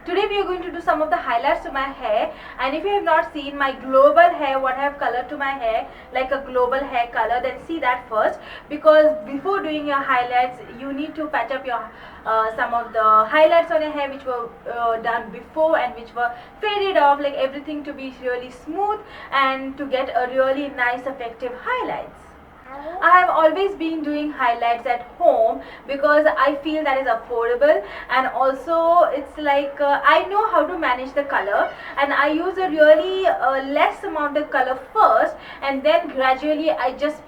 Today we are going to do some of the highlights to my hair, and if you have not seen my global hair, what I have colored to my hair like a global hair color, then see that first, because before doing your highlights you need to patch up your some of the highlights on your hair which were done before and which were faded off, like everything to be really smooth and to get a really nice effective highlights. I have always been doing highlights at home because I feel that is affordable, and also it's like I know how to manage the color, and I use a really less amount of color first, and then gradually I just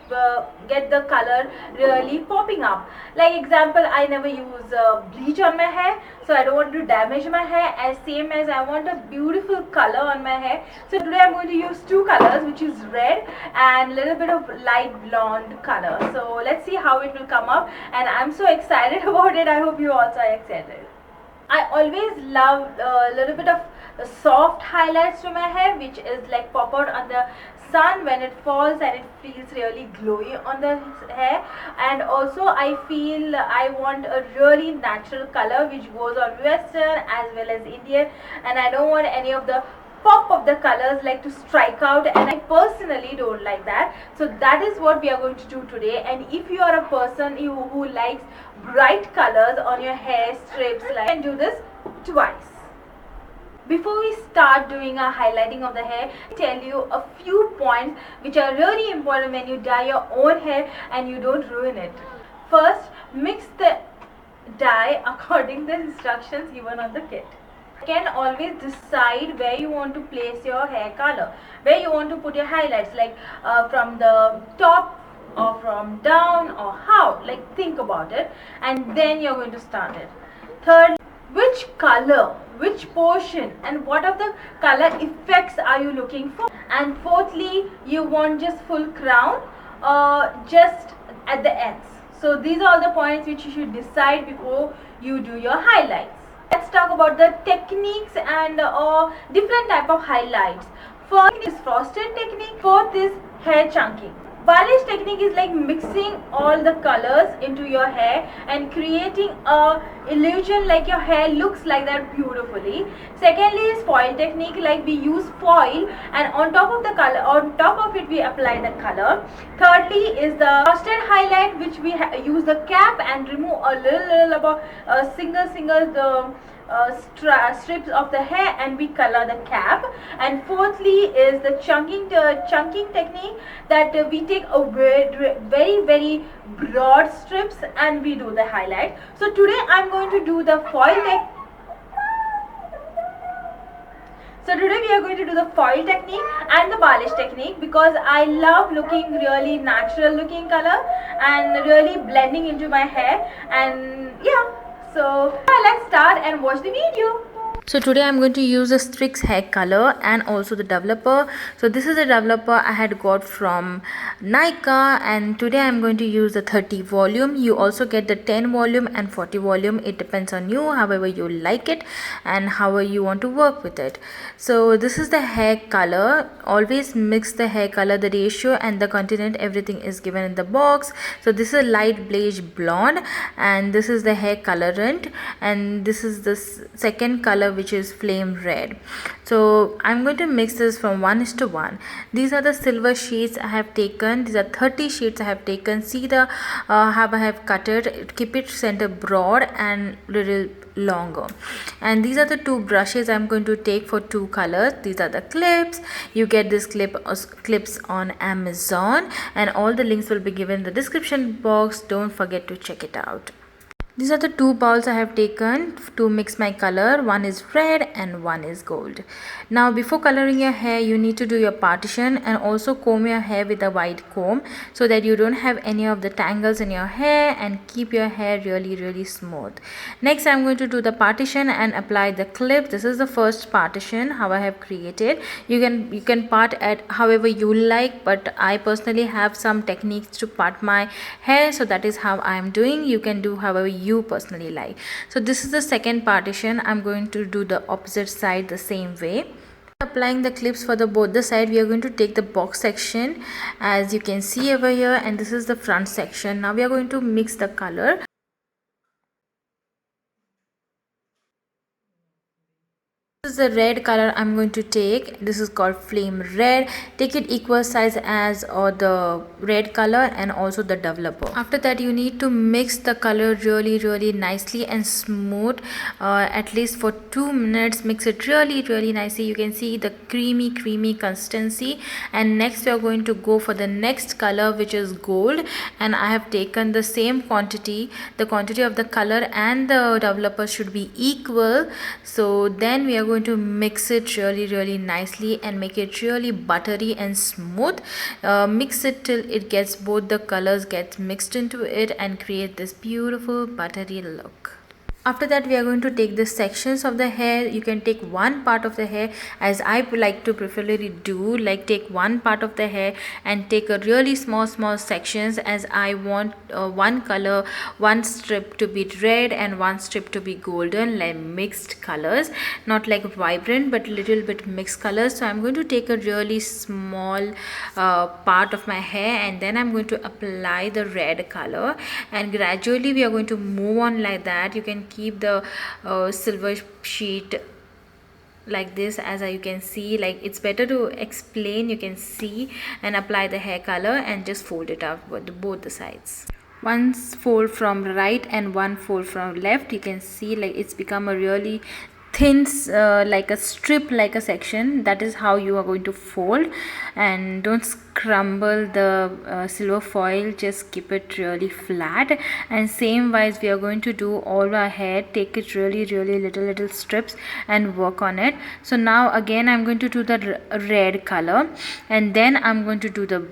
get the color really popping up. Like example, I never use bleach on my hair, so I don't want to damage my hair, as same as I want a beautiful color on my hair. So today I'm going to use two colors, which is red and a little bit of light blonde color. So let's see how it will come up, and I'm so excited about it. I hope you also are excited. I always love a little bit of soft highlights to my hair, which is like pop out on the sun when it falls, and it feels really glowy on the hair. And also I feel I want a really natural color which goes on western as well as Indian, and I don't want any of the pop of the colors like to strike out, and I personally don't like that. So that is what we are going to do today. And if you are a person who likes bright colors on your hair strips, like, you can do this twice. Before we start doing our highlighting of the hair, I'll tell you a few points which are really important when you dye your own hair and you don't ruin it. First, mix the dye according to the instructions given on the kit. Can always decide where you want to place your hair color, where you want to put your highlights, like from the top or from down, or how, like think about it, and then you're going to start it. Third, which color, which portion, and what of the color effects are you looking for? And fourthly, you want just full crown or just at the ends. So these are all the points which you should decide before you do your highlights. Let's talk about the techniques and different type of highlights. First is frosted technique. Fourth is hair chunking. Balayage technique is like mixing all the colors into your hair and creating a illusion like your hair looks like that beautifully. Secondly is foil technique, like we use foil and on top of the color, on top of it we apply the color. Thirdly is the frosted highlight, which we use the cap and remove a little about single strips of the hair, and we color the cap. And fourthly is the chunking technique, that we take a very broad strips and we do the highlight. So today I'm going to do the foil technique. So today we are going to do the foil technique and the balayage technique, because I love looking really natural looking color and really blending into my hair. And yeah, so let's start and watch the video. So today I'm going to use the Strix hair color and also the developer. So this is a developer I had got from Nykaa, and today I'm going to use the 30 volume. You also get the 10 volume and 40 volume. It depends on you, however you like it and however you want to work with it. So this is the hair color. Always mix the hair color, the ratio and the continent, everything is given in the box. So this is light beige blonde, and this is the hair colorant, and this is the second color, which is flame red. So I'm going to mix this from 1:1. These are the silver sheets I have taken. These are 30 sheets I have taken. See the how I have cut it. Keep it center broad and little longer. And these are the two brushes I'm going to take for two colors. These are the clips. You get this clips on Amazon, and all the links will be given in the description box. Don't forget to check it out. These are the two bowls I have taken to mix my color. One is red and one is gold. Now before coloring your hair, you need to do your partition and also comb your hair with a wide comb so that you don't have any of the tangles in your hair and keep your hair really smooth. Next I'm going to do the partition and apply the clip. This is the first partition how I have created. You can part at however you like, but I personally have some techniques to part my hair, so that is how I am doing. You can do however you personally like. So this is the second partition. I'm going to do the opposite side the same way. Applying the clips for the both the side, we are going to take the box section as you can see over here, and this is the front section. Now we are going to mix the color. This is the red color I'm going to take. This is called flame red. Take it equal size as or the red color and also the developer. After that, you need to mix the color really nicely and smooth, at least for 2 minutes. Mix it really nicely. You can see the creamy consistency. And next we are going to go for the next color, which is gold, and I have taken the same quantity. The quantity of the color and the developer should be equal. So then we are going to mix it really nicely and make it really buttery and smooth. Mix it till it gets both the colors get mixed into it and create this beautiful buttery look. After that, we are going to take the sections of the hair. You can take one part of the hair, as I like to preferably do, like take one part of the hair and take a really small sections, as I want one color, one strip to be red and one strip to be golden, like mixed colors, not like vibrant but little bit mixed colors. So I'm going to take a really small part of my hair, and then I'm going to apply the red color, and gradually we are going to move on like that. You can keep the silver sheet like this, as you can see. Like, it's better to explain. You can see and apply the hair color and just fold it out with both the sides. One fold from right and one fold from left. You can see like it's become a really thin, like a strip, like a section. That is how you are going to fold, and don't crumble the silver foil, just keep it really flat. And same wise we are going to do all our hair. Take it really little strips and work on it. So now again I'm going to do the red color, and then I'm going to do the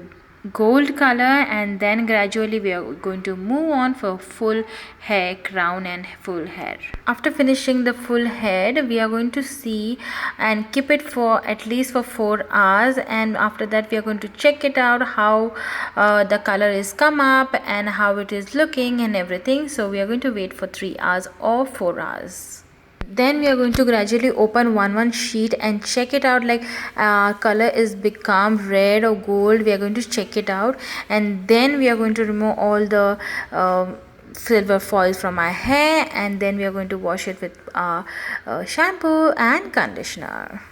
gold color, and then gradually we are going to move on for full hair, crown and full hair. After finishing the full head, we are going to see and keep it for at least for 4 hours, and after that we are going to check it out how the color is come up and how it is looking and everything. So we are going to wait for 3 hours or 4 hours. Then we are going to gradually open one sheet and check it out, like color is become red or gold. We are going to check it out, and then we are going to remove all the silver foils from our hair, and then we are going to wash it with shampoo and conditioner.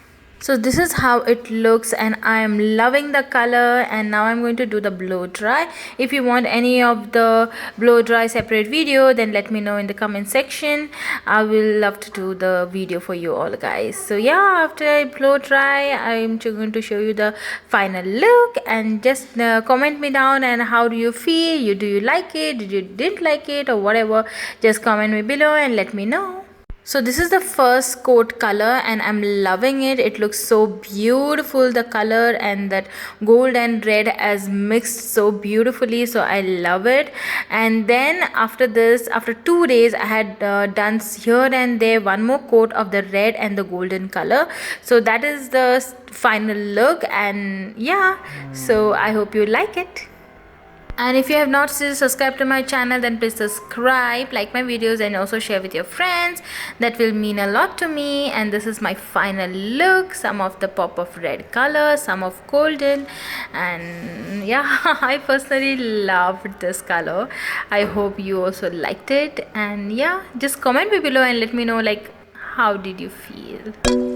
So this is how it looks, and I am loving the color. And now I'm going to do the blow dry. If you want any of the blow dry separate video, then let me know in the comment section. I will love to do the video for you all guys. So yeah, after I blow dry, I'm going to show you the final look, and just comment me down and how do you feel. Do you like it? Did you didn't like it or whatever? Just comment me below and let me know. So this is the first coat color, and I'm loving it. It looks so beautiful, the color and that gold and red as mixed so beautifully, so I love it. And then after this, after 2 days, I had done here and there one more coat of the red and the golden color. So that is the final look, and yeah, so I hope you like it. And if you have not still subscribed to my channel, then please subscribe, like my videos, and also share with your friends. That will mean a lot to me. And this is my final look. Some of the pop of red color, some of golden, and yeah, I personally loved this color. I hope you also liked it. And yeah, just comment me below and let me know like how did you feel.